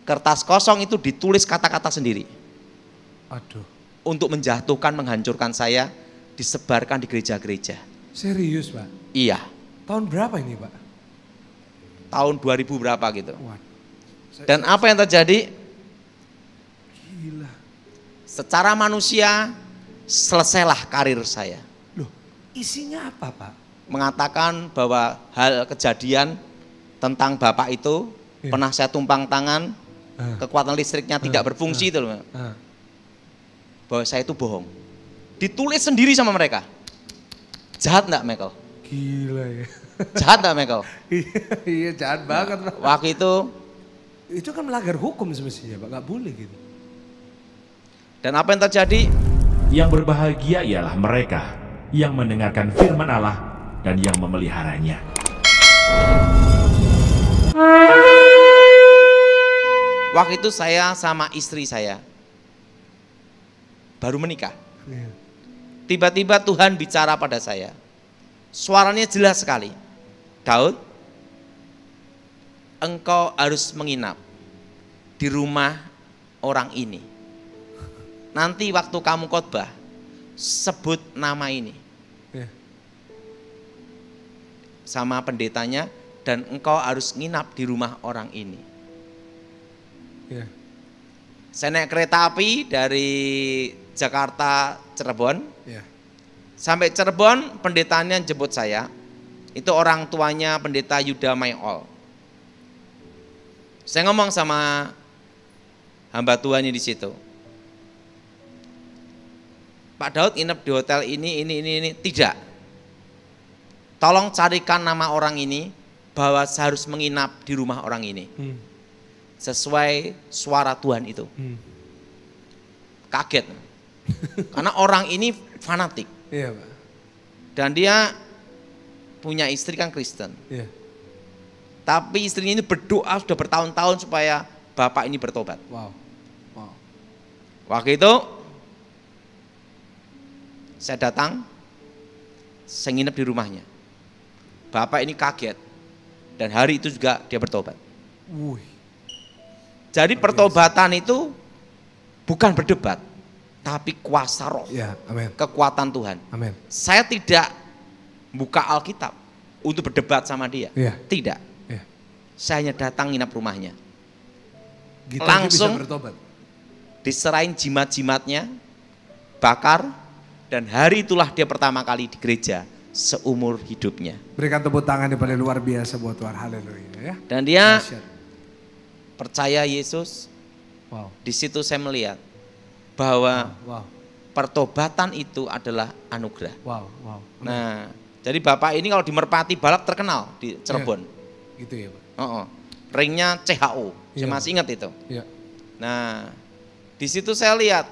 kertas kosong itu ditulis kata-kata sendiri. Aduh. Untuk menjatuhkan, menghancurkan saya, disebarkan di gereja-gereja. Serius Pak? Iya. Tahun berapa ini Pak? Tahun 2000 berapa gitu. Waduh. Dan apa yang terjadi? Gila. Secara manusia, selesailah karir saya. Loh, isinya apa Pak? Mengatakan bahwa hal kejadian tentang bapak itu, pernah saya tumpang tangan, kekuatan listriknya tidak berfungsi itu loh. Bahwa saya itu bohong. Ditulis sendiri sama mereka. Jahat enggak Michael? Gila ya. Jahat enggak Michael? Iya jahat banget Pak. Waktu itu kan melanggar hukum semestinya Pak, nggak boleh gitu. Dan apa yang terjadi? Yang berbahagia ialah mereka yang mendengarkan firman Allah dan yang memeliharanya. Waktu itu saya sama istri saya baru menikah. Tiba-tiba Tuhan bicara pada saya. Suaranya jelas sekali. Daud, engkau harus menginap di rumah orang ini. Nanti waktu kamu khotbah, sebut nama ini. Sama pendetanya, dan engkau harus nginap di rumah orang ini. Saya naik kereta api dari Jakarta Cirebon. Sampai Cirebon, pendetanya jemput saya. Itu orang tuanya pendeta Yuda Mayol. Saya ngomong sama hamba Tuhannya di situ. Pak Daud nginep di hotel ini. Tidak. Tolong carikan nama orang ini bahwa saya harus menginap di rumah orang ini. Sesuai suara Tuhan itu. Kaget. Karena orang ini fanatik. Iya Pak. Dan dia punya istri kan Kristen. Tapi istrinya ini berdoa sudah bertahun-tahun supaya bapak ini bertobat. Waktu itu saya datang, saya nginep di rumahnya. Bapak ini kaget. Dan hari itu juga dia bertobat. Jadi pertobatan itu bukan berdebat, tapi kuasa roh, kekuatan Tuhan. Saya tidak buka Alkitab untuk berdebat sama dia, tidak. Saya hanya datang nginap rumahnya. Langsung diserahin jimat-jimatnya, bakar, dan hari itulah dia pertama kali di gereja seumur hidupnya. Berikan tepuk tangan yang paling luar biasa buat Tuhan, haleluya ya. Dan dia percaya Yesus. Di situ saya melihat bahwa pertobatan itu adalah anugerah. Nah, jadi bapak ini kalau di Merpati balap terkenal di Cirebon. Gitu ya Pak. Ringnya CHO, saya masih ingat itu. Nah, di situ saya lihat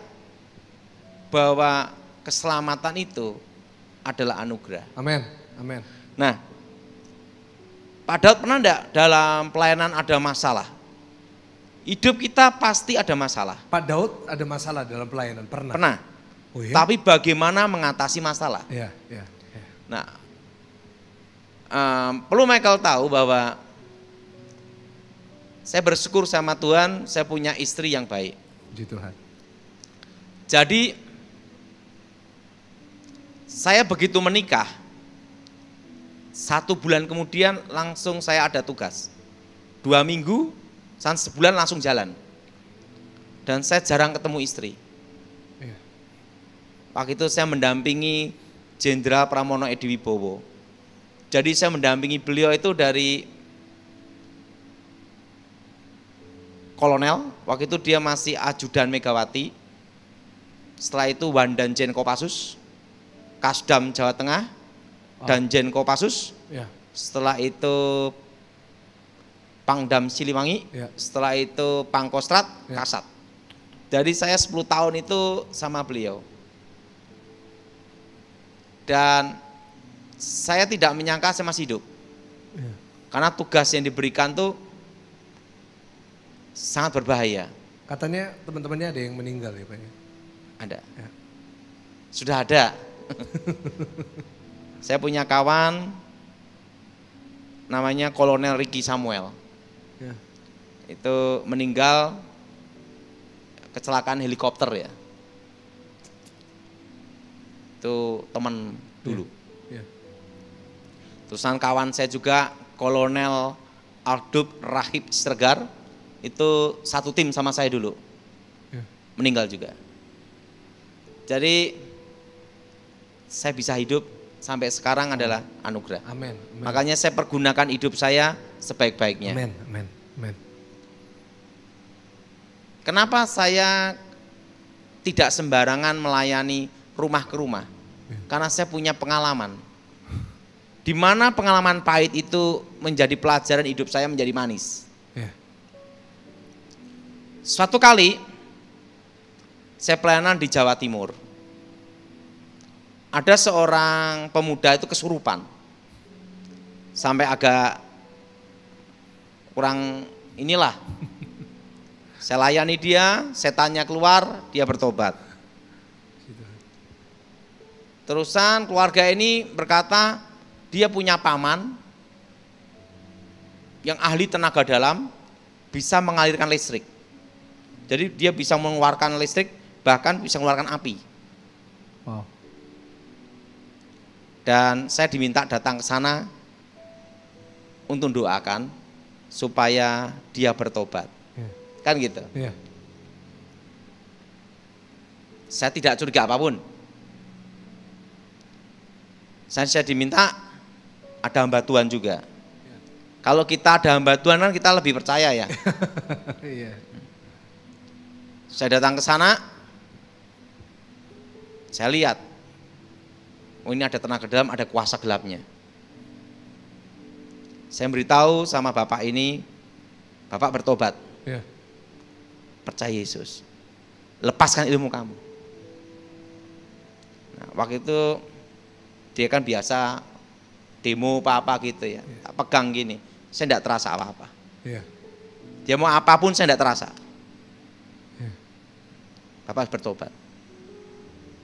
bahwa keselamatan itu adalah anugerah. Amin. Nah, Pak Daud pernah enggak dalam pelayanan ada masalah? Hidup kita pasti ada masalah. Pak Daud ada masalah dalam pelayanan, pernah? Pernah. Tapi bagaimana mengatasi masalah? Nah, perlu Michael tahu bahwa saya bersyukur sama Tuhan, saya punya istri yang baik. Puji Tuhan. Jadi, saya begitu menikah, 1 bulan kemudian langsung saya ada tugas. 2 minggu, sebulan langsung jalan. Dan saya jarang ketemu istri. Waktu itu saya mendampingi Jenderal Pramono Edi Wibowo. Jadi saya mendampingi beliau itu dari kolonel, waktu itu dia masih ajudan Megawati. Setelah itu Wandanjen Kopassus, Kasdam Jawa Tengah, Danjen Kopassus. Setelah itu Pangdam Siliwangi, setelah itu Pangkostrat, Kasat. Jadi saya 10 tahun itu sama beliau. Dan saya tidak menyangka saya masih hidup. Karena tugas yang diberikan tuh sangat berbahaya. Katanya teman-temannya ada yang meninggal ya Pak? Ada. Sudah ada. Saya punya kawan namanya Kolonel Ricky Samuel. itu meninggal kecelakaan helikopter ya. Itu teman dulu. Terusan kawan saya juga Kolonel Aldub Rahib Sregar, itu satu tim sama saya dulu. Meninggal juga. Jadi saya bisa hidup sampai sekarang adalah anugerah. Amin. Makanya saya pergunakan hidup saya sebaik-baiknya. Amin. Kenapa saya tidak sembarangan melayani rumah ke rumah? Karena saya punya pengalaman. Di mana pengalaman pahit itu menjadi pelajaran hidup saya menjadi manis. Suatu kali saya pelayanan di Jawa Timur. Ada seorang pemuda itu kesurupan. Sampai agak kurang inilah. Saya layani dia, setannya keluar, dia bertobat. Terusan keluarga ini berkata, dia punya paman yang ahli tenaga dalam, bisa mengalirkan listrik. Jadi dia bisa mengeluarkan listrik, bahkan bisa mengeluarkan api. Wow. Dan saya diminta datang ke sana untuk doakan supaya dia bertobat. Kan gitu. Saya tidak curiga apapun. Saya diminta ada hamba Tuhan juga. Kalau kita ada hamba Tuhan kan kita lebih percaya ya. Saya datang ke sana, saya lihat, oh ini ada tenaga dalam, ada kuasa gelapnya. Saya beritahu sama bapak ini, bapak bertobat, percaya Yesus, lepaskan ilmu kamu. Nah, waktu itu dia kan biasa demo apa-apa gitu ya, pegang gini, saya tidak terasa apa-apa. Dia mau apapun saya tidak terasa. Bapak bertobat.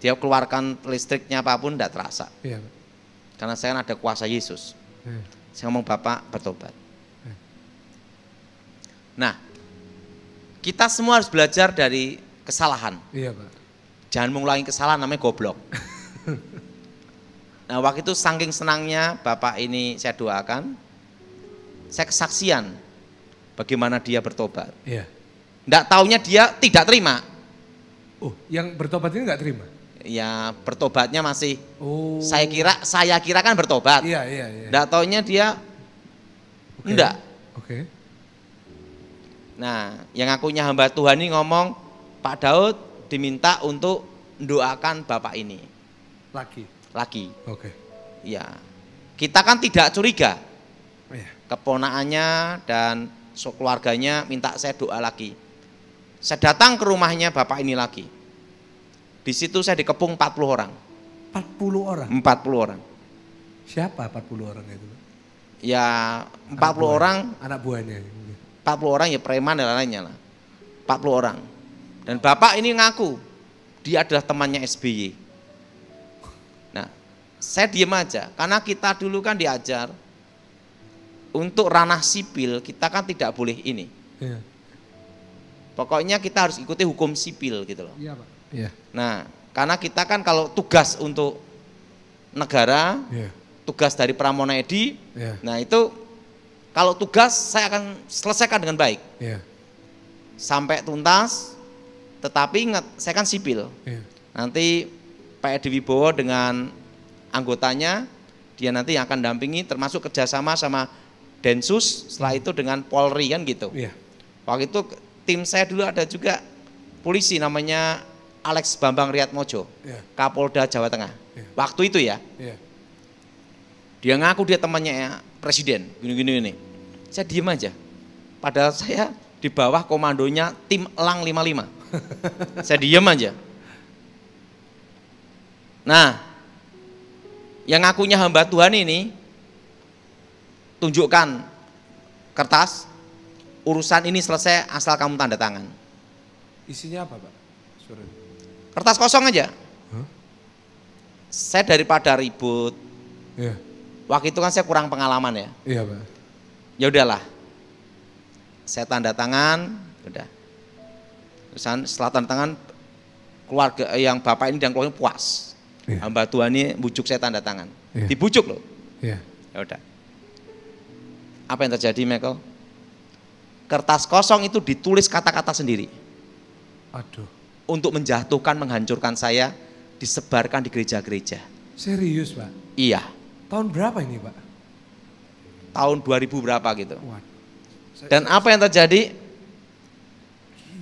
Dia keluarkan listriknya apapun tidak terasa. Karena saya kan ada kuasa Yesus. Saya ngomong Bapak bertobat. Nah, kita semua harus belajar dari kesalahan. Pak. Jangan mengulangi kesalahan, namanya goblok. Nah, waktu itu saking senangnya Bapak ini saya doakan, saya kesaksian bagaimana dia bertobat. Nggak taunya dia tidak terima. Oh, yang bertobat ini nggak terima? Ya, bertobatnya masih. Saya kira kan bertobat. Nggak taunya dia enggak. Nah, yang akunya hamba Tuhan ini ngomong, Pak Daud diminta untuk mendoakan Bapak ini. Lagi. Ya, kita kan tidak curiga. Keponakannya dan keluarganya minta saya doa lagi. Saya datang ke rumahnya Bapak ini lagi. Di situ saya dikepung 40 orang. 40 orang? 40 orang. Siapa 40 orang itu? Ya 40 orang. Anak buahnya. 40 orang ya preman dan lainnya lah. 40 orang. Dan Bapak ini ngaku dia adalah temannya SBY. Nah, saya diam aja karena kita dulu kan diajar untuk ranah sipil kita kan tidak boleh ini. Pokoknya kita harus ikuti hukum sipil gitu loh. Iya Pak. Nah, karena kita kan kalau tugas untuk negara, tugas dari Pramona Edi, nah itu kalau tugas saya akan selesaikan dengan baik. Sampai tuntas, tetapi ingat saya kan sipil. Nanti Pak Edi Wibowo dengan anggotanya, dia nanti yang akan dampingi termasuk kerjasama sama Densus, setelah itu dengan Polri kan gitu. Waktu itu tim saya dulu ada juga polisi namanya Alex Bambang Riyatmojo, Kapolda Jawa Tengah. Waktu itu ya, dia ngaku dia temannya presiden, gini-gini. Saya diem aja, padahal saya di bawah komandonya tim Elang 55. Saya diem aja. Nah, yang ngakunya hamba Tuhan ini, tunjukkan kertas, urusan ini selesai asal kamu tanda tangan. Isinya apa Pak? Kertas kosong aja. Saya daripada ribut. Waktu itu kan saya kurang pengalaman ya. Iya Pak. Ya udahlah. Saya tanda tangan, udah. Setelah tanda tangan, keluarga yang bapak ini dan keluarga puas. Hamba Tuhan ini bujuk saya tanda tangan. Dibujuk loh. Ya udah. Apa yang terjadi, Michael? Kertas kosong itu ditulis kata-kata sendiri. Aduh. Untuk menjatuhkan, menghancurkan saya, disebarkan di gereja-gereja. Serius, Pak? Iya. Tahun berapa ini, Pak? Tahun 2000 berapa gitu. Dan apa yang terjadi?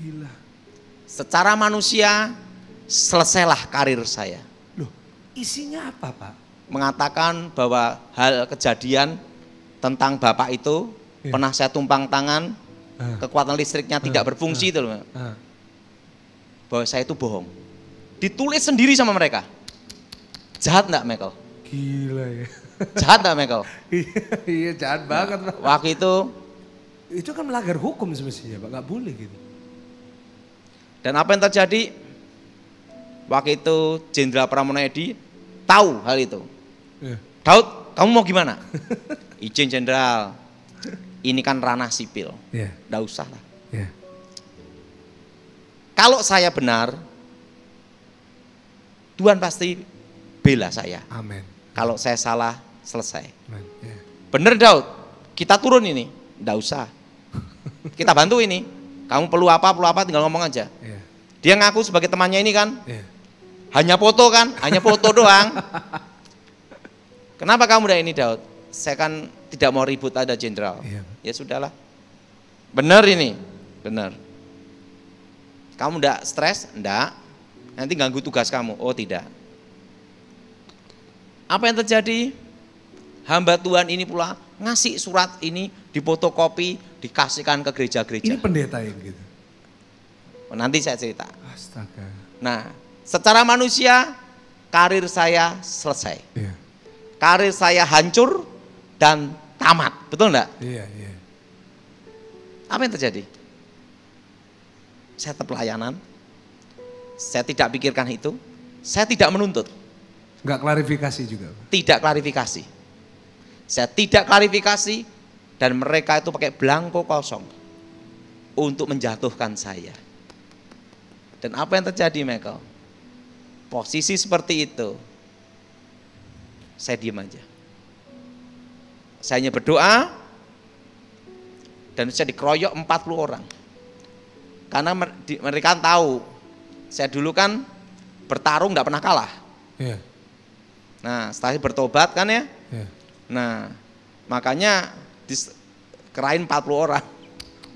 Gila. Secara manusia, selesailah karir saya. Loh, isinya apa, Pak? Mengatakan bahwa hal kejadian tentang bapak itu, pernah saya tumpang tangan, kekuatan listriknya tidak berfungsi itu loh. Bahwa saya itu bohong. Ditulis sendiri sama mereka. Jahat enggak, Michael? Gila ya. Jahat enggak, Michael? Iya, jahat banget, Pak. Waktu itu kan melanggar hukum semestinya, Pak. Nggak boleh gitu. Dan apa yang terjadi? Waktu itu Jenderal Pramono Edi tahu hal itu. Daud, kamu mau gimana? Izin Jenderal, ini kan ranah sipil. Nggak usah lah. Kalau saya benar, Tuhan pasti bela saya. Amin. Kalau saya salah, selesai. Bener Daud, kita turun ini. Nggak usah. Kita bantu ini. Kamu perlu apa tinggal ngomong aja. Dia ngaku sebagai temannya ini kan. Hanya foto kan, hanya foto doang. Kenapa kamu udah ini Daud? Saya kan tidak mau ribut ada jenderal. Ya sudahlah. Bener ini, bener. Kamu enggak stres? Enggak. Nanti ganggu tugas kamu. Oh tidak. Apa yang terjadi? Hamba Tuhan ini pula ngasih surat ini difotokopi, dikasihkan ke gereja-gereja. Ini pendeta yang gitu? Nanti saya cerita. Astaga. Nah, secara manusia, karir saya selesai. Karir saya hancur dan tamat. Betul enggak? Iya. Apa yang terjadi? Saya tetap pelayanan, saya tidak pikirkan itu, saya tidak menuntut. Enggak klarifikasi juga? Tidak klarifikasi. Saya tidak klarifikasi dan mereka itu pakai belangko kosong untuk menjatuhkan saya. Dan apa yang terjadi, Michael? Posisi seperti itu, saya diam aja. Saya hanya berdoa dan saya dikeroyok 40 orang. Karena mereka tahu, saya dulu kan bertarung nggak pernah kalah. Nah, setelah bertobat kan ya. Nah, makanya dikerain 40 orang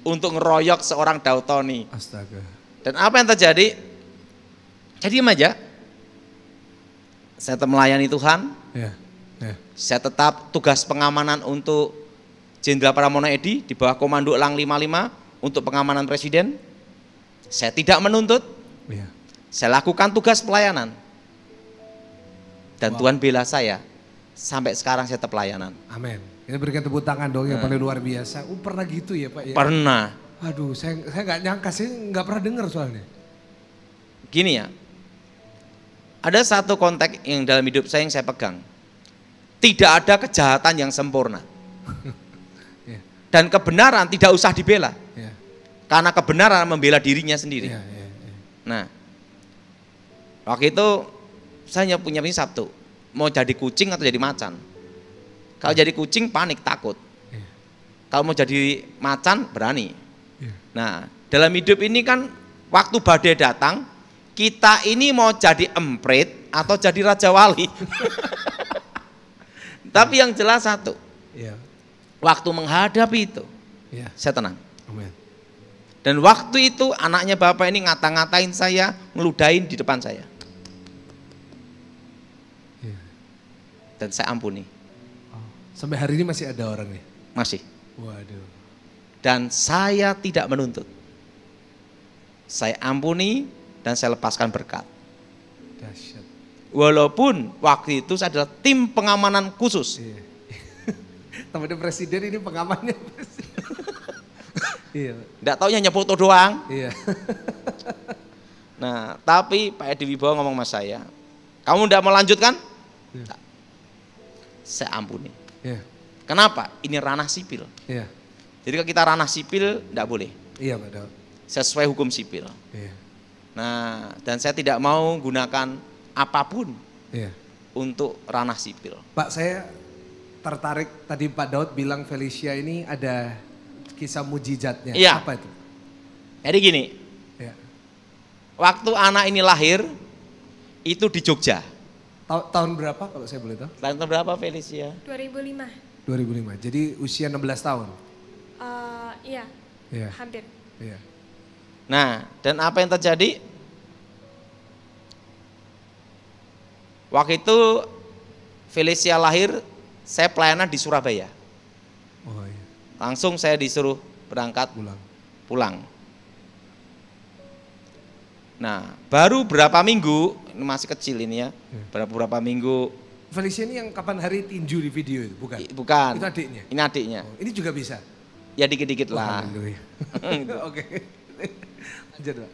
untuk ngeroyok seorang Daud Tony. Astaga. Dan apa yang terjadi? Saya diam aja. Saya tetap melayani Tuhan. Saya tetap tugas pengamanan untuk Jenderal Pramono Edi di bawah komando Elang 55 untuk pengamanan presiden. Saya tidak menuntut, saya lakukan tugas pelayanan. Dan Tuhan bela saya, sampai sekarang saya tetap pelayanan. Amin. Kita berikan tepuk tangan dong yang paling luar biasa. Pernah gitu ya Pak? Ya? Pernah. Aduh, saya nggak nyangka, saya nggak pernah dengar soalnya. Gini ya, ada satu konteks yang dalam hidup saya yang saya pegang. Tidak ada kejahatan yang sempurna. Dan kebenaran tidak usah dibela. Karena kebenaran membela dirinya sendiri. Nah, waktu itu saya punya prinsip Sabtu, mau jadi kucing atau jadi macan. Kalau jadi kucing panik, takut. Kalau mau jadi macan berani. Nah, dalam hidup ini kan waktu badai datang, kita ini mau jadi emprit atau jadi raja wali. Tapi yang jelas satu, waktu menghadapi itu, saya tenang. Dan waktu itu anaknya bapak ini ngata-ngatain saya, ngeludahin di depan saya. Dan saya ampuni. Sampai hari ini masih ada orangnya? Masih. Waduh. Dan saya tidak menuntut. Saya ampuni dan saya lepaskan berkat. Dahsyat. Walaupun waktu itu saya adalah tim pengamanan khusus. Teman presiden ini pengamannya. Nggak taunya hanya foto doang. Nah, tapi Pak Edi Wibowo ngomong sama saya, kamu nggak mau lanjutkan? Saya ampuni. Kenapa? Ini ranah sipil. Jadi kalau kita ranah sipil enggak boleh. Iya Pak Daud. Sesuai hukum sipil. Iya. Nah, dan saya tidak mau gunakan apapun untuk ranah sipil. Pak, saya tertarik tadi Pak Daud bilang Felicia ini ada kisah mujizatnya. Iya. Apa itu? Jadi gini, waktu anak ini lahir itu di Jogja. Tahun berapa kalau saya boleh tahu? Tahun berapa Felicia? 2005. 2005. Jadi usia 16 tahun. Iya. Hampir. Iya. Nah, dan apa yang terjadi? Waktu itu Felicia lahir, saya pelayanan di Surabaya. Oh iya. Langsung saya disuruh berangkat pulang. Nah, baru berapa minggu, ini masih kecil ini ya, berapa minggu. Felicia ini yang kapan hari tinju di video itu, bukan? Bukan. Itu adiknya? Ini adiknya. Oh, ini juga bisa? Ya dikit-dikit lah. Oke. Lanjut Pak.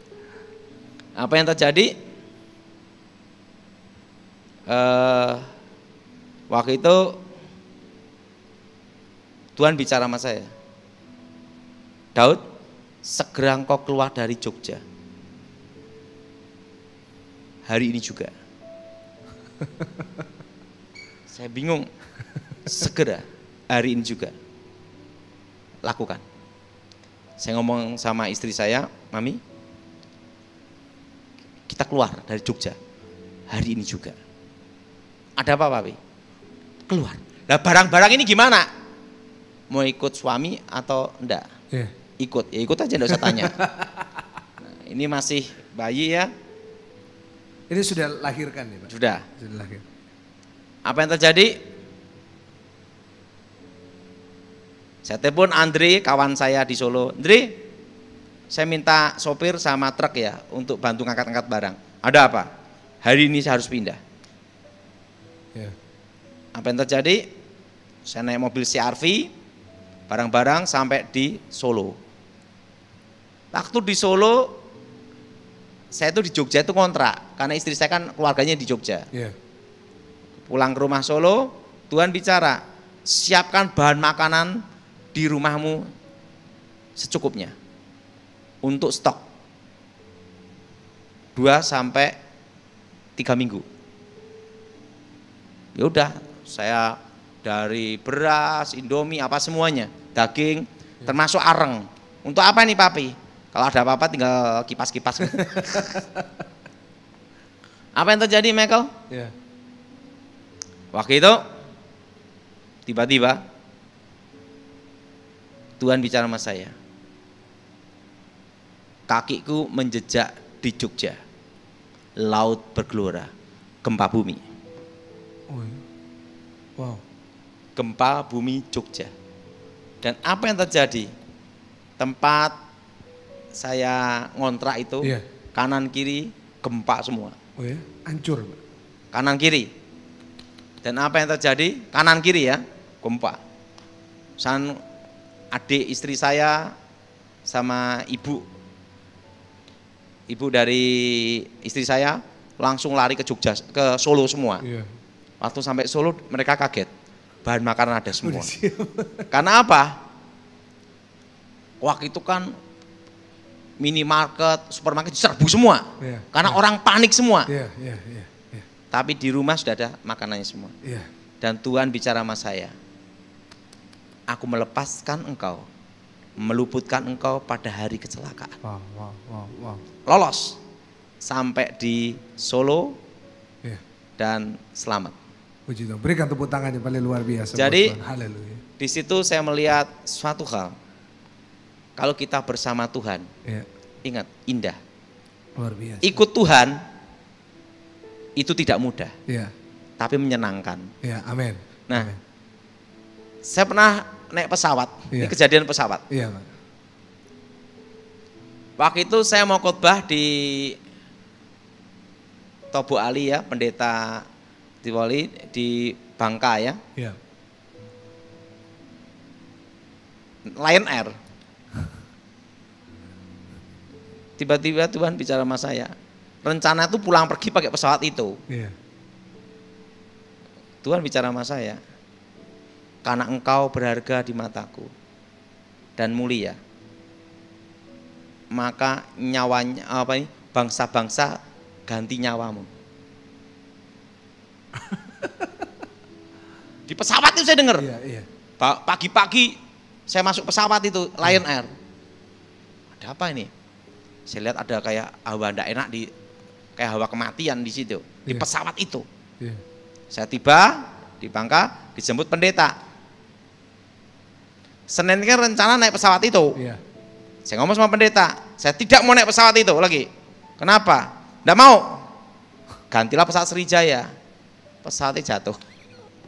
Apa yang terjadi? Waktu itu Tuhan bicara sama saya, Daud, segera engkau keluar dari Jogja. Hari ini juga. Saya bingung. Segera hari ini juga. Lakukan. Saya ngomong sama istri saya, Mami, kita keluar dari Jogja. Hari ini juga. Ada apa, Papi? Keluar. Nah, barang-barang ini gimana? Mau ikut suami atau enggak? Ikut, ya ikut aja, enggak usah tanya. Nah, ini masih bayi ya. Ini sudah lahirkan ya Pak? Sudah. Sudah lahir. Apa yang terjadi? Saya telepon Andre, kawan saya di Solo. Andre, saya minta sopir sama truk ya untuk bantu ngangkat-ngangkat barang. Ada apa? Hari ini saya harus pindah. Apa yang terjadi? Saya naik mobil CR-V, barang-barang sampai di Solo. Waktu di Solo, saya tuh di Jogja itu kontrak, karena istri saya kan keluarganya di Jogja. Pulang ke rumah Solo, Tuhan bicara, siapkan bahan makanan di rumahmu secukupnya untuk stok 2 sampai 3 minggu. Ya udah, saya dari beras, Indomie, apa semuanya, daging, termasuk areng. Untuk apa nih Papi? Kalau ada apa-apa tinggal kipas-kipas. Apa yang terjadi Michael? Waktu itu tiba-tiba Tuhan bicara sama saya. Kakiku menjejak di Jogja. Laut bergelora, gempa bumi. Wow. Gempa bumi Jogja. Dan apa yang terjadi? Tempat saya ngontrak itu kanan kiri gempa semua. Oh ya, hancur. Kanan kiri. Dan apa yang terjadi? Kanan kiri ya, gempa. Adik istri saya sama ibu dari istri saya langsung lari ke Jogja, ke Solo semua. Waktu sampai Solo mereka kaget, bahan makanan ada semua. Karena apa? Waktu itu kan minimarket, supermarket diserbu semua, karena orang panik semua. Tapi di rumah sudah ada makanannya semua. Dan Tuhan bicara sama saya, aku melepaskan engkau, meluputkan engkau pada hari kecelakaan. Lolos sampai di Solo dan selamat. Puji Tuhan, berikan tepuk tangan yang paling luar biasa. Jadi di situ saya melihat suatu hal. Kalau kita bersama Tuhan, ingat indah. Luar biasa. Ikut Tuhan itu tidak mudah, tapi menyenangkan. Amin. Nah, saya pernah naik pesawat, ini kejadian pesawat. Waktu itu saya mau khotbah di Tobo Ali ya, pendeta Diwali di Bangka ya. Lion Air. Tiba-tiba Tuhan bicara sama saya. Rencana itu pulang pergi pakai pesawat itu. Tuhan bicara sama saya. Karena engkau berharga di mataku, dan mulia, maka nyawanya bangsa-bangsa ganti nyawamu. Di pesawat itu saya dengar. Iya. Pagi-pagi saya masuk pesawat itu Lion Air. Ada apa ini? Saya lihat ada kayak hawa ndak enak kayak hawa kematian di situ, di pesawat itu. Saya tiba di Bangka, dijemput pendeta. Senin kan rencana naik pesawat itu. Saya ngomong sama pendeta, saya tidak mau naik pesawat itu lagi. Kenapa? Nggak mau. Gantilah pesawat Sriwijaya. Pesawatnya jatuh.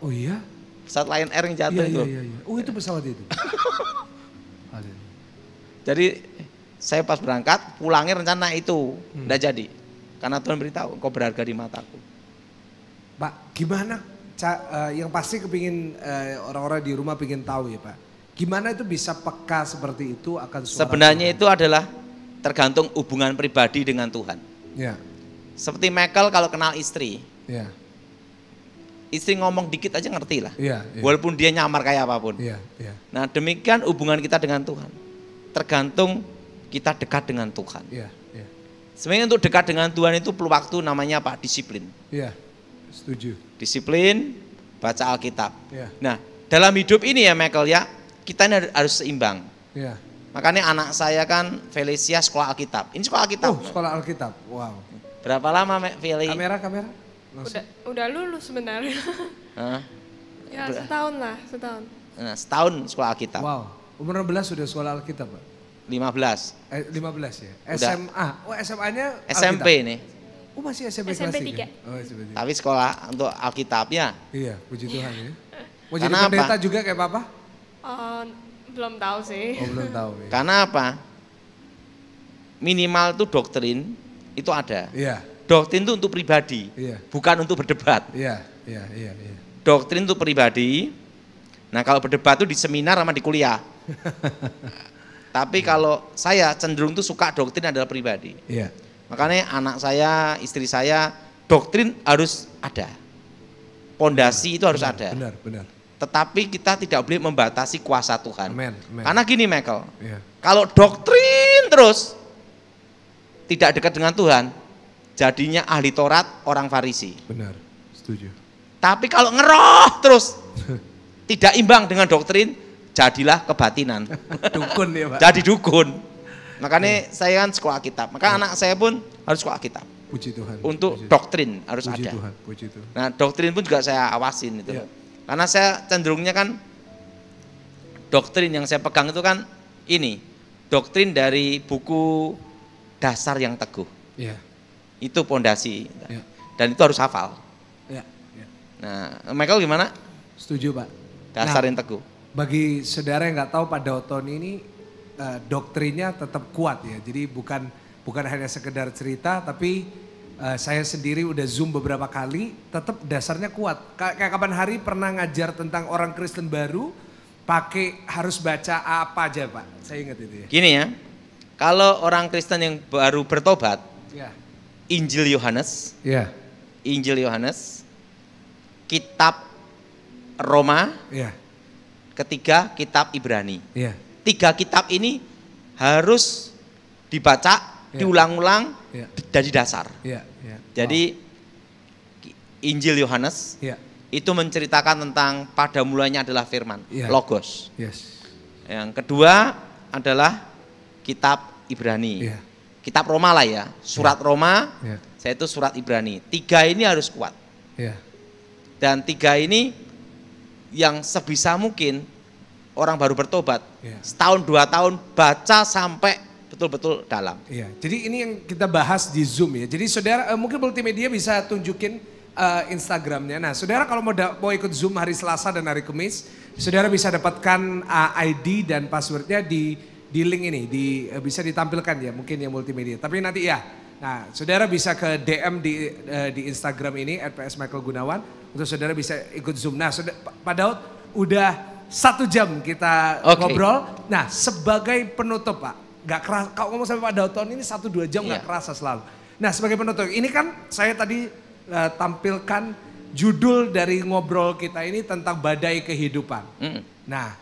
Oh iya? Pesawat Lion Air yang jatuh itu. Iya. Oh itu pesawat itu. Jadi saya pas berangkat, pulangnya rencana itu. Nggak jadi. Karena Tuhan beritahu, engkau berharga di mataku. Pak, gimana? Yang pasti kepingin orang-orang di rumah pengen tahu ya Pak. Gimana itu bisa peka seperti itu akan suara sebenarnya Tuhan? Itu adalah tergantung hubungan pribadi dengan Tuhan. Ya. Seperti Michael kalau kenal istri. Ya. Istri ngomong dikit aja ngerti lah. Ya. Walaupun dia nyamar kayak apapun. Ya. Nah demikian hubungan kita dengan Tuhan. Tergantung kita dekat dengan Tuhan. Ya. Sebenarnya untuk dekat dengan Tuhan itu perlu waktu, namanya apa? Disiplin. Iya, setuju. Disiplin, baca Alkitab. Ya. Nah dalam hidup ini ya Michael ya, kita ini harus seimbang. Ya. Makanya anak saya kan Felicia sekolah Alkitab. Ini sekolah Alkitab. Oh, sekolah Alkitab. Wow. Berapa lama Feli? Kamera. Udah lulus sebenarnya. Ya setahun lah, setahun. Nah, setahun sekolah Alkitab. Wow. Umur 16 sudah sekolah Alkitab, Pak? 15. 15 ya? Udah. SMA. Oh, SMA-nya SMP nih. Oh, masih SMP SMP kelas 3. Oh, SMP 3. Tapi sekolah untuk Alkitabnya. Iya, puji Tuhan ya. Mau jadi Karena pendeta apa? juga kayak Papa? Belum tahu sih. Oh, belum tahu ya. Karena apa? Minimal itu doktrin itu ada. Iya. Doktrin itu untuk pribadi, bukan untuk berdebat. Iya. Doktrin untuk pribadi. Nah kalau berdebat itu di seminar sama di kuliah. Tapi kalau saya cenderung tuh suka doktrin adalah pribadi. Iya. Makanya anak saya, istri saya, doktrin harus ada. Pondasi itu harus ada. Benar. Tetapi kita tidak boleh membatasi kuasa Tuhan. Amen. Karena gini Michael, Iya. kalau doktrin terus tidak dekat dengan Tuhan, jadinya ahli Taurat, orang Farisi. Benar, setuju. Tapi kalau ngeroh terus, tidak imbang dengan doktrin, jadilah kebatinan. Dukun ya Pak. Jadi dukun. Makanya saya kan sekolah Alkitab. Maka anak saya pun harus sekolah Alkitab. Puji Tuhan. Untuk doktrin harus puji ada. Puji Tuhan. Nah doktrin pun juga saya awasin itu. Ya. Karena saya cenderungnya kan doktrin yang saya pegang itu kan ini. Doktrin dari buku Dasar yang Teguh. Iya. Itu pondasi. Ya. Dan itu harus hafal. Ya. Nah Michael gimana? Setuju Pak. Dasar yang Teguh. Bagi saudara yang nggak tahu Pak Dauton ini doktrinnya tetap kuat ya. Jadi bukan hanya sekedar cerita, tapi saya sendiri udah Zoom beberapa kali, tetap dasarnya kuat. Kayak kapan hari pernah ngajar tentang orang Kristen baru, pakai harus baca apa aja Pak? Saya ingat itu ya. Gini ya, kalau orang Kristen yang baru bertobat, Ya. Injil Yohanes, Kitab Roma, ketiga Kitab Ibrani. 3 kitab ini harus dibaca, diulang-ulang, dari dasar. Jadi Injil Yohanes itu menceritakan tentang pada mulanya adalah firman, logos. Yang kedua adalah Kitab Ibrani. Kitab Roma lah ya, surat Roma, saya itu surat Ibrani. 3 ini harus kuat. Dan 3 ini yang sebisa mungkin orang baru bertobat, setahun 2 tahun baca sampai betul-betul dalam. Jadi ini yang kita bahas di Zoom ya. Jadi saudara mungkin multimedia bisa tunjukin Instagramnya. Nah saudara kalau mau ikut Zoom hari Selasa dan hari Kamis, saudara bisa dapatkan ID dan passwordnya di link ini, bisa ditampilkan ya mungkin yang multimedia. Tapi nanti ya, nah saudara bisa ke DM di Instagram ini @psmichaelgunawan untuk saudara bisa ikut Zoom. Nah Pak Daud udah 1 jam kita ngobrol. Nah sebagai penutup Pak, gak kerasa, kalau ngomong sama Pak Dauton ini 1-2 jam gak kerasa selalu. Nah sebagai penutup, ini kan saya tadi tampilkan judul dari ngobrol kita ini tentang badai kehidupan. Nah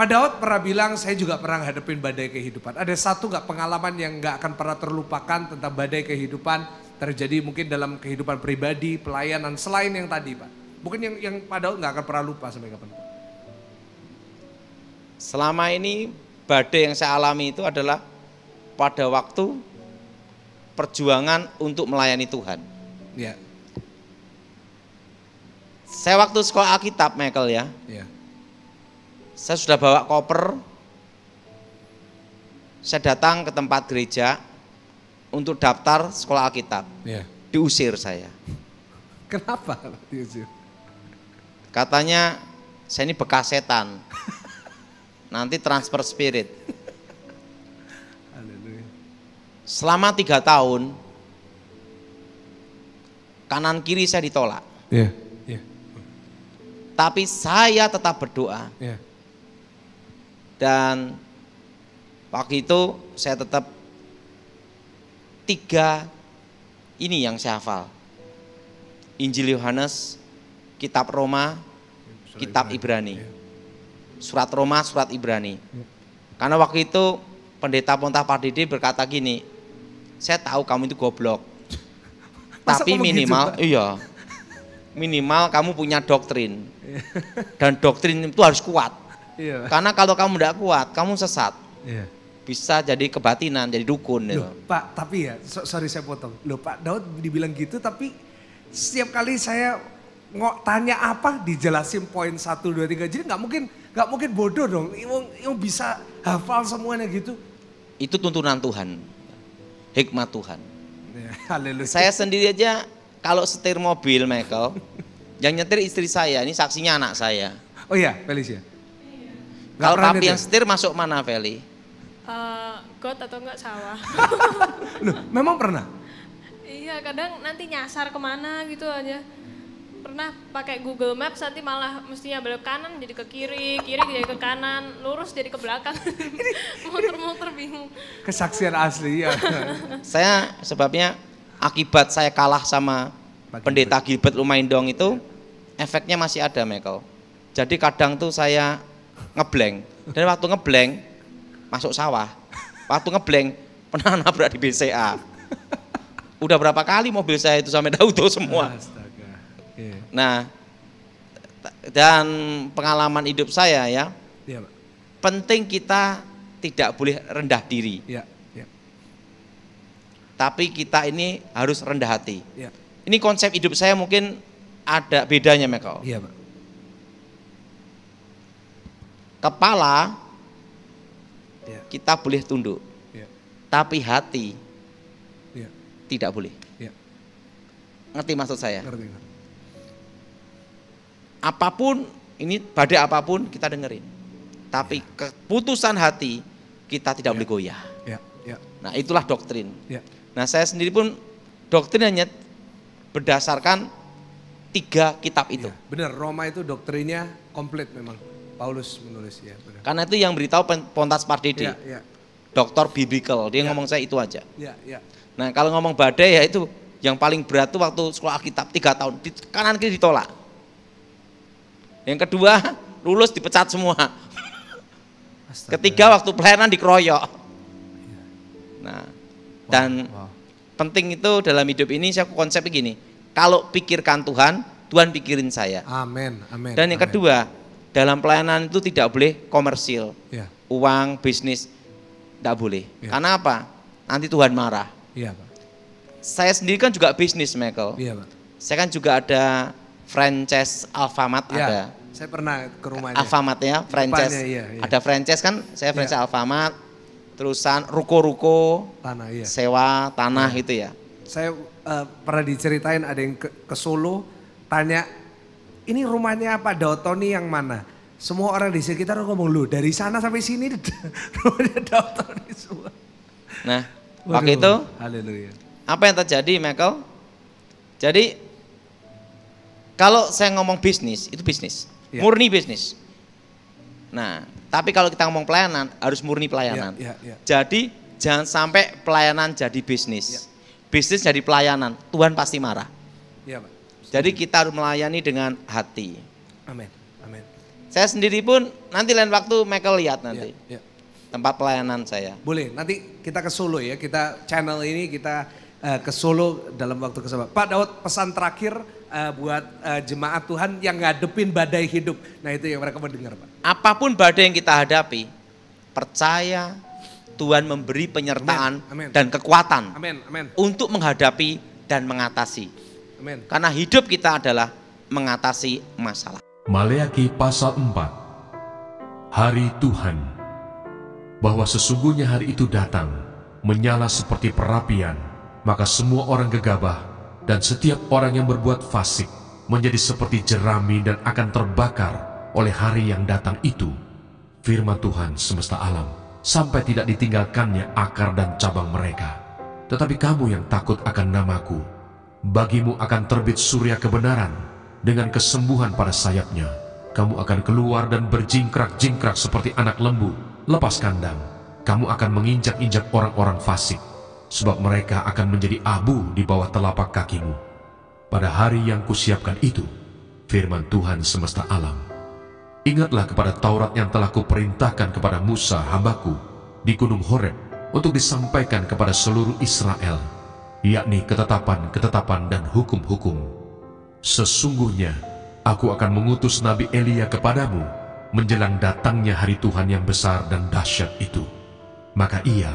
Pak Daud pernah bilang, saya juga pernah hadapin badai kehidupan. Ada satu nggak pengalaman yang nggak akan pernah terlupakan tentang badai kehidupan terjadi mungkin dalam kehidupan pribadi, pelayanan, selain yang tadi Pak? Mungkin yang Pak Daud nggak akan pernah lupa sampai kapan? Selama ini badai yang saya alami itu adalah pada waktu perjuangan untuk melayani Tuhan. Ya. Saya waktu sekolah Alkitab, Michael ya. Ya. Saya sudah bawa koper, saya datang ke tempat gereja untuk daftar sekolah Alkitab. Ya. Diusir saya. Kenapa diusir? Katanya saya ini bekas setan. Nanti transfer spirit. Haleluya. Selama 3 tahun, kanan kiri saya ditolak. Ya. Ya. Tapi saya tetap berdoa. Ya. Dan waktu itu saya tetap 3 ini yang saya hafal. Injil Yohanes, Kitab Roma, Kitab Ibrani. Surat Roma, surat Ibrani. Karena waktu itu pendeta Pontah Pardede berkata gini, saya tahu kamu itu goblok. Tapi minimal, iya, minimal kamu punya doktrin. Dan doktrin itu harus kuat. Karena kalau kamu tidak kuat, kamu sesat. Bisa jadi kebatinan, jadi dukun. Loh, gitu. Pak, tapi ya, sorry saya potong. Loh Pak Daud dibilang gitu, tapi setiap kali saya tanya apa, dijelasin poin 1, 2, 3. Jadi nggak mungkin bodoh dong, yang bisa hafal semuanya gitu. Itu tuntunan Tuhan, hikmat Tuhan. Ya, haleluya. Saya sendiri aja kalau setir mobil, Michael, yang nyetir istri saya, ini saksinya anak saya. Oh iya, Felicia. Kalau papi yang setir masuk mana, Feli? Got atau enggak sawah. Loh, memang pernah? Iya, kadang nanti nyasar kemana gitu aja. Pernah pakai Google Maps nanti malah mestinya belok kanan jadi ke kiri, kiri jadi ke kanan, lurus jadi ke belakang. Muter-muter bingung. Kesaksian asli ya. Saya sebabnya akibat saya kalah sama pendeta Gilbert Lumaindong itu efeknya masih ada, Michael. Jadi kadang tuh saya ngeblank, dan waktu ngeblank masuk sawah, waktu ngeblank pernah nabrak di BCA. Udah berapa kali mobil saya itu sampai auto semua. Astaga. Yeah. Nah, dan pengalaman hidup saya ya, yeah, Pak. Penting kita tidak boleh rendah diri. Yeah. Yeah. Tapi kita ini harus rendah hati. Yeah. Ini konsep hidup saya mungkin ada bedanya, Michael. Iya, Pak. Kepala kita boleh tunduk, tapi hati tidak boleh. Ngerti maksud saya? Ngerti. Apapun, ini badai apapun kita dengerin, tapi keputusan hati kita tidak boleh goyah. Nah itulah doktrin. Nah saya sendiri pun doktrin hanya berdasarkan 3 kitab itu. Benar, Roma itu doktrinnya komplit memang. Paulus menulis ya. Benar. Karena itu yang beritahu Pontas Pardede, doktor biblical, dia ngomong saya itu aja. Nah kalau ngomong badai ya itu yang paling berat tuh waktu sekolah Alkitab 3 tahun, di kanan kiri ditolak. Yang kedua lulus dipecat semua. Astaga. Ketiga waktu pelayanan dikeroyok. Nah dan penting itu dalam hidup ini saya konsep begini, kalau pikirkan Tuhan, Tuhan pikirin saya. Amin, amin. Dan yang kedua, dalam pelayanan itu tidak boleh komersil, uang, bisnis, tidak boleh. Karena apa? Nanti Tuhan marah. Iya, Pak. Saya sendiri kan juga bisnis, Michael. Iya, Pak. Saya kan juga ada franchise Alfamart ada. Saya pernah ke rumahnya. Alfamart ya, franchise. Ada franchise kan, saya franchise Alfamart. Terusan ruko-ruko, tanah, sewa tanah gitu ya. Saya pernah diceritain ada yang ke Solo, tanya, ini rumahnya Pak Daud Tony yang mana? Semua orang di sekitar ngomong, lu dari sana sampai sini rumahnya Daud Tony semua. Nah, waktu itu haleluya. Apa yang terjadi, Michael? Jadi kalau saya ngomong bisnis, itu bisnis, murni bisnis. Nah, tapi kalau kita ngomong pelayanan, harus murni pelayanan. Jadi jangan sampai pelayanan jadi bisnis, bisnis jadi pelayanan, Tuhan pasti marah. Iya, Pak. Jadi kita harus melayani dengan hati. Amin, amin. Saya sendiri pun nanti lain waktu Michael lihat nanti. Tempat pelayanan saya. Boleh, nanti kita ke Solo ya, kita channel ini kita ke Solo dalam waktu kesempatan. Pak Daud, pesan terakhir buat jemaat Tuhan yang ngadepin badai hidup. Nah itu yang mereka mau dengar Pak. Apapun badai yang kita hadapi, percaya Tuhan memberi penyertaan dan kekuatan untuk menghadapi dan mengatasi. Karena hidup kita adalah mengatasi masalah. Maleakhi pasal 4. Hari Tuhan. Bahwa sesungguhnya hari itu datang, menyala seperti perapian, maka semua orang gegabah dan setiap orang yang berbuat fasik menjadi seperti jerami dan akan terbakar oleh hari yang datang itu. Firman Tuhan semesta alam, sampai tidak ditinggalkannya akar dan cabang mereka. Tetapi kamu yang takut akan namaku, bagimu akan terbit surya kebenaran dengan kesembuhan pada sayapnya. Kamu akan keluar dan berjingkrak-jingkrak seperti anak lembu lepas kandang. Kamu akan menginjak-injak orang-orang fasik, sebab mereka akan menjadi abu di bawah telapak kakimu. Pada hari yang kusiapkan itu, firman Tuhan semesta alam. Ingatlah kepada Taurat yang telah kuperintahkan kepada Musa hambaku di Gunung Horeb untuk disampaikan kepada seluruh Israel, yakni ketetapan-ketetapan dan hukum-hukum. Sesungguhnya aku akan mengutus Nabi Elia kepadamu menjelang datangnya hari Tuhan yang besar dan dahsyat itu. Maka ia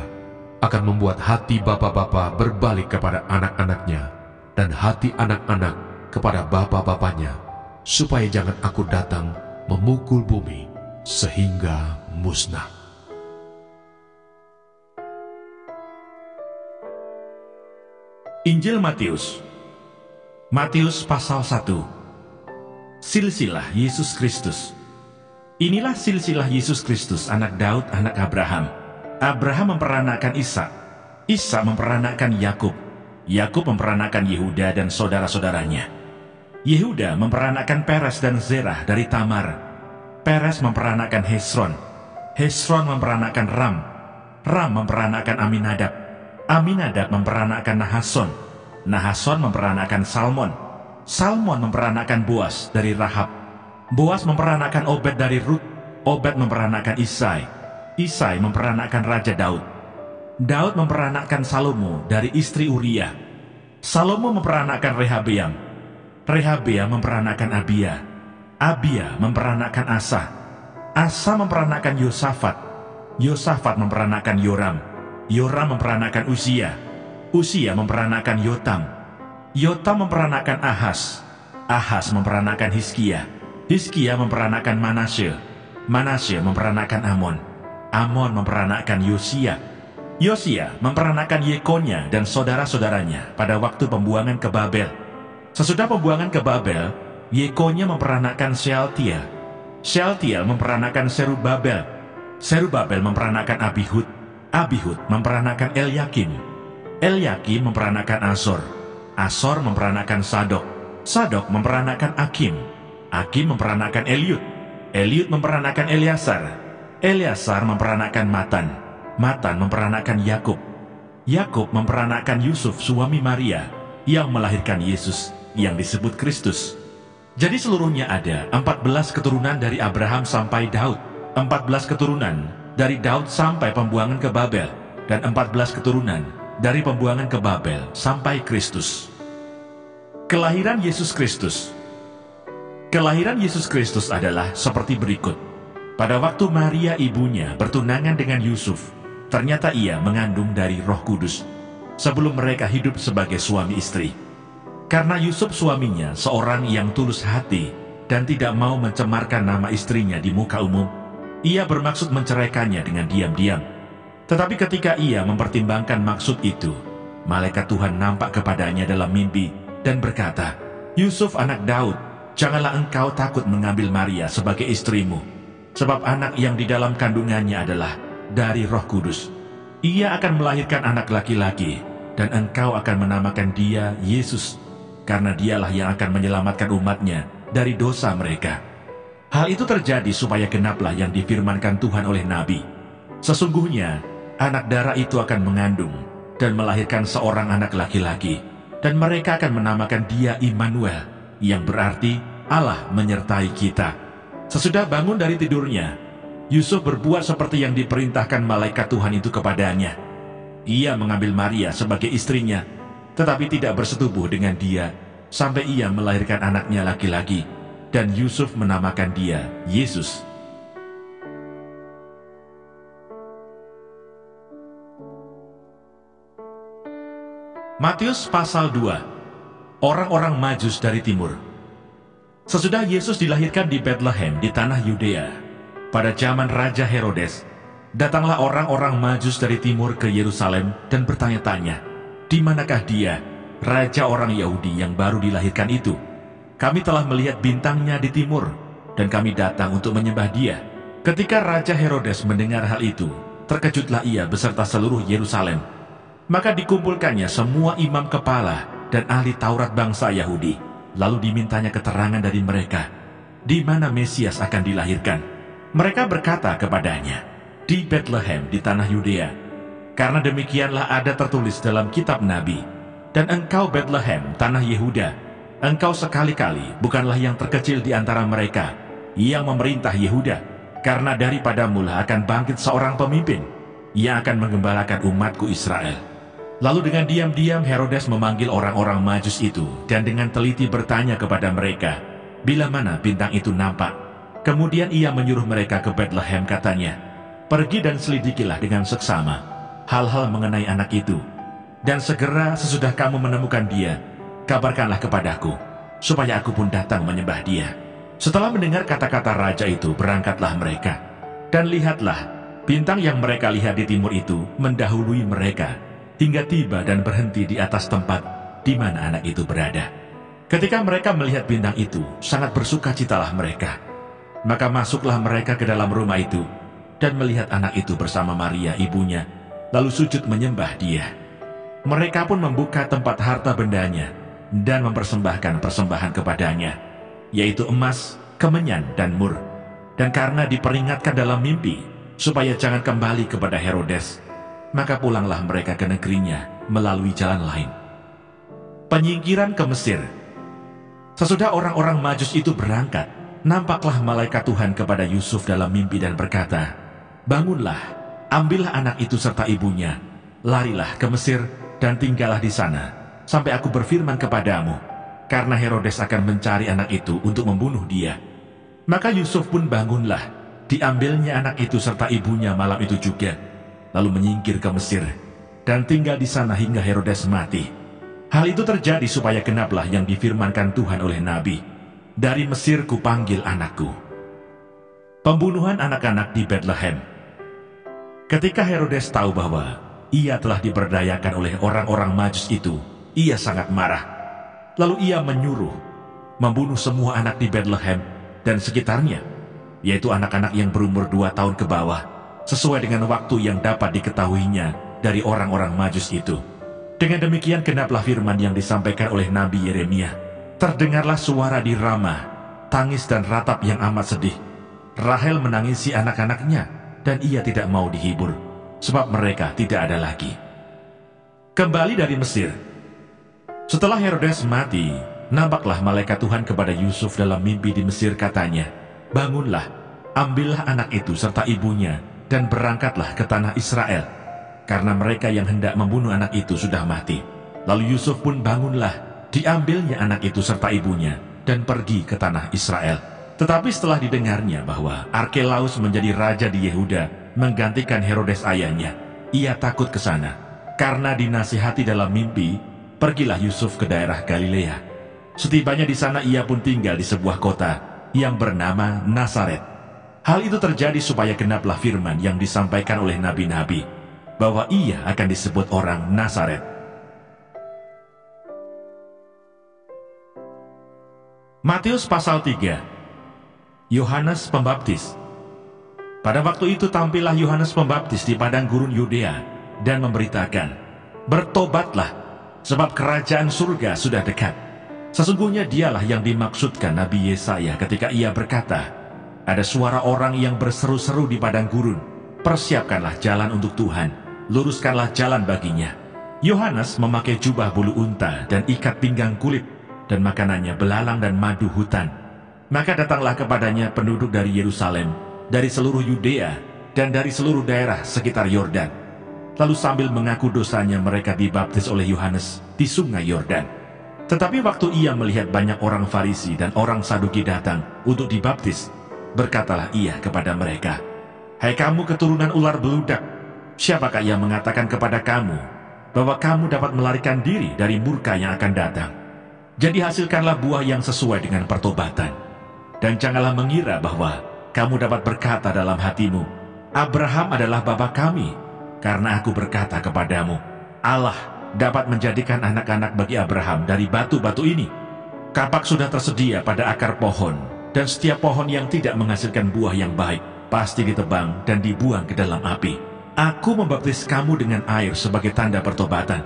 akan membuat hati bapa-bapa berbalik kepada anak-anaknya dan hati anak-anak kepada bapa-bapanya, supaya jangan aku datang memukul bumi sehingga musnah. Injil Matius. Matius pasal 1. Silsilah Yesus Kristus. Inilah silsilah Yesus Kristus, anak Daud, anak Abraham. Abraham memperanakan Ishak. Ishak memperanakan Yakub. Yakub memperanakan Yehuda dan saudara-saudaranya. Yehuda memperanakan Peres dan Zerah dari Tamar. Peres memperanakan Hesron. Hesron memperanakan Ram. Ram memperanakan Aminadab. Aminadab memperanakan Nahason. Nahason memperanakan Salmon. Salmon memperanakan Boas dari Rahab. Boas memperanakan Obed dari Rut. Obed memperanakan Isai. Isai memperanakan Raja Daud. Daud memperanakan Salomo dari istri Uria. Salomo memperanakan Rehabeam. Rehabeam memperanakan Abia. Abia memperanakan Asa. Asa memperanakan Yosafat. Yosafat memperanakan Yoram. Yoram memperanakan Uzia. Uzia memperanakan Yotam. Yotam memperanakan Ahaz. Ahaz memperanakan Hizkia. Hizkia memperanakan Manasye. Manasye memperanakan Amon. Amon memperanakan Yosia. Yosia memperanakan Yekonya dan saudara-saudaranya pada waktu pembuangan ke Babel. Sesudah pembuangan ke Babel, Yekonya memperanakan Shealtiel. Shealtiel memperanakan Serubabel. Serubabel memperanakan Abihud. Abihud memperanakan Elyakim. Elyakim memperanakan Azor. Azor memperanakan Sadok. Sadok memperanakan Akim. Akim memperanakan Eliud. Eliud memperanakan Eleasar. Eleasar memperanakan Matan. Matan memperanakan Yakub. Yakub memperanakan Yusuf suami Maria yang melahirkan Yesus yang disebut Kristus. Jadi seluruhnya ada 14 keturunan dari Abraham sampai Daud, 14 keturunan dari Daud sampai pembuangan ke Babel, dan 14 keturunan dari pembuangan ke Babel sampai Kristus. Kelahiran Yesus Kristus. Kelahiran Yesus Kristus adalah seperti berikut. Pada waktu Maria ibunya bertunangan dengan Yusuf, ternyata ia mengandung dari Roh Kudus sebelum mereka hidup sebagai suami istri. Karena Yusuf suaminya seorang yang tulus hati dan tidak mau mencemarkan nama istrinya di muka umum, ia bermaksud menceraikannya dengan diam-diam. Tetapi ketika ia mempertimbangkan maksud itu, malaikat Tuhan nampak kepadanya dalam mimpi dan berkata, "Yusuf anak Daud, janganlah engkau takut mengambil Maria sebagai istrimu, sebab anak yang di dalam kandungannya adalah dari Roh Kudus. Ia akan melahirkan anak laki-laki, dan engkau akan menamakan dia Yesus, karena dialah yang akan menyelamatkan umatnya dari dosa mereka." Hal itu terjadi supaya genaplah yang difirmankan Tuhan oleh Nabi. Sesungguhnya, anak darah itu akan mengandung dan melahirkan seorang anak laki-laki, dan mereka akan menamakan dia Immanuel, yang berarti Allah menyertai kita. Sesudah bangun dari tidurnya, Yusuf berbuat seperti yang diperintahkan malaikat Tuhan itu kepadanya. Ia mengambil Maria sebagai istrinya, tetapi tidak bersetubuh dengan dia sampai ia melahirkan anaknya laki-laki, dan Yusuf menamakan dia Yesus. Matius pasal 2. Orang-orang Majus dari timur. Sesudah Yesus dilahirkan di Bethlehem di tanah Yudea, pada zaman Raja Herodes, datanglah orang-orang Majus dari timur ke Yerusalem dan bertanya-tanya, "Di manakah dia, raja orang Yahudi yang baru dilahirkan itu? Kami telah melihat bintangnya di timur, dan kami datang untuk menyembah dia." Ketika Raja Herodes mendengar hal itu, terkejutlah ia beserta seluruh Yerusalem. Maka dikumpulkannya semua imam kepala dan ahli Taurat bangsa Yahudi. Lalu dimintanya keterangan dari mereka, di mana Mesias akan dilahirkan. Mereka berkata kepadanya, "Di Bethlehem di tanah Yudea. Karena demikianlah ada tertulis dalam kitab Nabi, dan engkau Bethlehem, tanah Yehuda, engkau sekali-kali bukanlah yang terkecil di antara mereka yang memerintah Yehuda, karena daripadamulah akan bangkit seorang pemimpin, ia akan menggembalakan umatku Israel." Lalu dengan diam-diam Herodes memanggil orang-orang Majus itu dan dengan teliti bertanya kepada mereka, bila mana bintang itu nampak. Kemudian ia menyuruh mereka ke Bethlehem, katanya, "Pergi dan selidikilah dengan seksama hal-hal mengenai anak itu, dan segera sesudah kamu menemukan dia, kabarkanlah kepadaku, supaya aku pun datang menyembah dia." Setelah mendengar kata-kata raja itu, berangkatlah mereka. Dan lihatlah, bintang yang mereka lihat di timur itu mendahului mereka, hingga tiba dan berhenti di atas tempat di mana anak itu berada. Ketika mereka melihat bintang itu, sangat bersukacitalah mereka. Maka masuklah mereka ke dalam rumah itu, dan melihat anak itu bersama Maria ibunya, lalu sujud menyembah dia. Mereka pun membuka tempat harta bendanya, dan mempersembahkan persembahan kepadanya, yaitu emas, kemenyan, dan mur. Dan karena diperingatkan dalam mimpi, supaya jangan kembali kepada Herodes, maka pulanglah mereka ke negerinya melalui jalan lain. Penyingkiran ke Mesir. Sesudah orang-orang Majus itu berangkat, nampaklah malaikat Tuhan kepada Yusuf dalam mimpi dan berkata, "Bangunlah, ambillah anak itu serta ibunya, larilah ke Mesir dan tinggallah di sana, sampai aku berfirman kepadamu, karena Herodes akan mencari anak itu untuk membunuh dia." Maka Yusuf pun bangunlah, diambilnya anak itu serta ibunya malam itu juga, lalu menyingkir ke Mesir, dan tinggal di sana hingga Herodes mati. Hal itu terjadi supaya genaplah yang difirmankan Tuhan oleh Nabi, "Dari Mesir kupanggil anakku." Pembunuhan anak-anak di Bethlehem. Ketika Herodes tahu bahwa ia telah diberdayakan oleh orang-orang Majus itu, ia sangat marah. Lalu ia menyuruh membunuh semua anak di Bethlehem dan sekitarnya, yaitu anak-anak yang berumur 2 tahun ke bawah, sesuai dengan waktu yang dapat diketahuinya dari orang-orang Majus itu. Dengan demikian genaplah firman yang disampaikan oleh Nabi Yeremia. Terdengarlah suara di Rama, tangis dan ratap yang amat sedih. Rahel menangisi anak-anaknya, dan ia tidak mau dihibur, sebab mereka tidak ada lagi. Kembali dari Mesir. Setelah Herodes mati, nampaklah malaikat Tuhan kepada Yusuf dalam mimpi di Mesir, katanya, "Bangunlah, ambillah anak itu serta ibunya, dan berangkatlah ke tanah Israel, karena mereka yang hendak membunuh anak itu sudah mati." Lalu Yusuf pun bangunlah, diambilnya anak itu serta ibunya, dan pergi ke tanah Israel. Tetapi setelah didengarnya bahwa Arkelaus menjadi raja di Yehuda, menggantikan Herodes ayahnya, ia takut ke sana. Karena dinasihati dalam mimpi, pergilah Yusuf ke daerah Galilea. Setibanya di sana ia pun tinggal di sebuah kota yang bernama Nazaret. Hal itu terjadi supaya genaplah firman yang disampaikan oleh nabi-nabi, bahwa ia akan disebut orang Nazaret. Matius pasal 3. Yohanes Pembaptis. Pada waktu itu tampillah Yohanes Pembaptis di padang gurun Yudea dan memberitakan, "Bertobatlah, sebab kerajaan surga sudah dekat." Sesungguhnya dialah yang dimaksudkan Nabi Yesaya ketika ia berkata, "Ada suara orang yang berseru-seru di padang gurun, persiapkanlah jalan untuk Tuhan, luruskanlah jalan baginya." Yohanes memakai jubah bulu unta dan ikat pinggang kulit, dan makanannya belalang dan madu hutan. Maka datanglah kepadanya penduduk dari Yerusalem, dari seluruh Yudea, dan dari seluruh daerah sekitar Yordan. Lalu sambil mengaku dosanya mereka dibaptis oleh Yohanes di sungai Yordan. Tetapi waktu ia melihat banyak orang Farisi dan orang Saduki datang untuk dibaptis, berkatalah ia kepada mereka, "Hai kamu keturunan ular beludak, siapakah yang mengatakan kepada kamu bahwa kamu dapat melarikan diri dari murka yang akan datang? Jadi hasilkanlah buah yang sesuai dengan pertobatan. Dan janganlah mengira bahwa kamu dapat berkata dalam hatimu, Abraham adalah bapa kami, karena aku berkata kepadamu, Allah dapat menjadikan anak-anak bagi Abraham dari batu-batu ini. Kapak sudah tersedia pada akar pohon, dan setiap pohon yang tidak menghasilkan buah yang baik pasti ditebang dan dibuang ke dalam api. Aku membaptis kamu dengan air sebagai tanda pertobatan,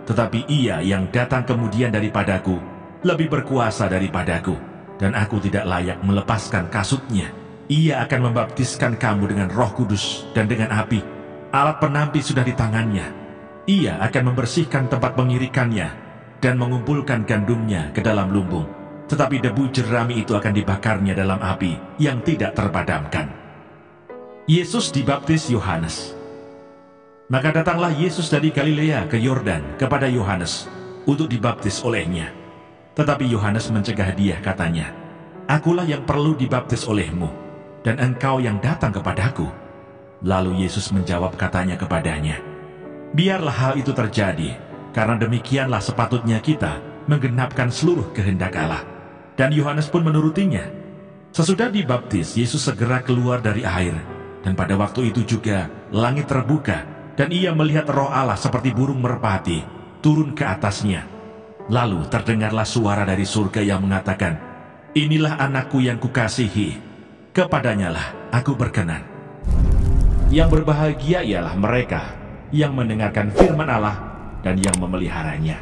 tetapi ia yang datang kemudian daripadaku lebih berkuasa daripadaku, dan aku tidak layak melepaskan kasutnya. Ia akan membaptiskan kamu dengan Roh Kudus dan dengan api. Alat penampi sudah di tangannya. Ia akan membersihkan tempat pengirikannya dan mengumpulkan gandumnya ke dalam lumbung. Tetapi debu jerami itu akan dibakarnya dalam api yang tidak terpadamkan." Yesus dibaptis Yohanes. Maka datanglah Yesus dari Galilea ke Yordan kepada Yohanes untuk dibaptis olehnya. Tetapi Yohanes mencegah dia, katanya, "Akulah yang perlu dibaptis olehmu, dan engkau yang datang kepadaku." Lalu Yesus menjawab katanya kepadanya, "Biarlah hal itu terjadi, karena demikianlah sepatutnya kita menggenapkan seluruh kehendak Allah." Dan Yohanes pun menurutinya. Sesudah dibaptis, Yesus segera keluar dari air, dan pada waktu itu juga langit terbuka, dan ia melihat Roh Allah seperti burung merpati turun ke atasnya. Lalu terdengarlah suara dari surga yang mengatakan, "Inilah anakku yang kukasihi, kepadanyalah aku berkenan." Yang berbahagia ialah mereka yang mendengarkan firman Allah dan yang memeliharanya.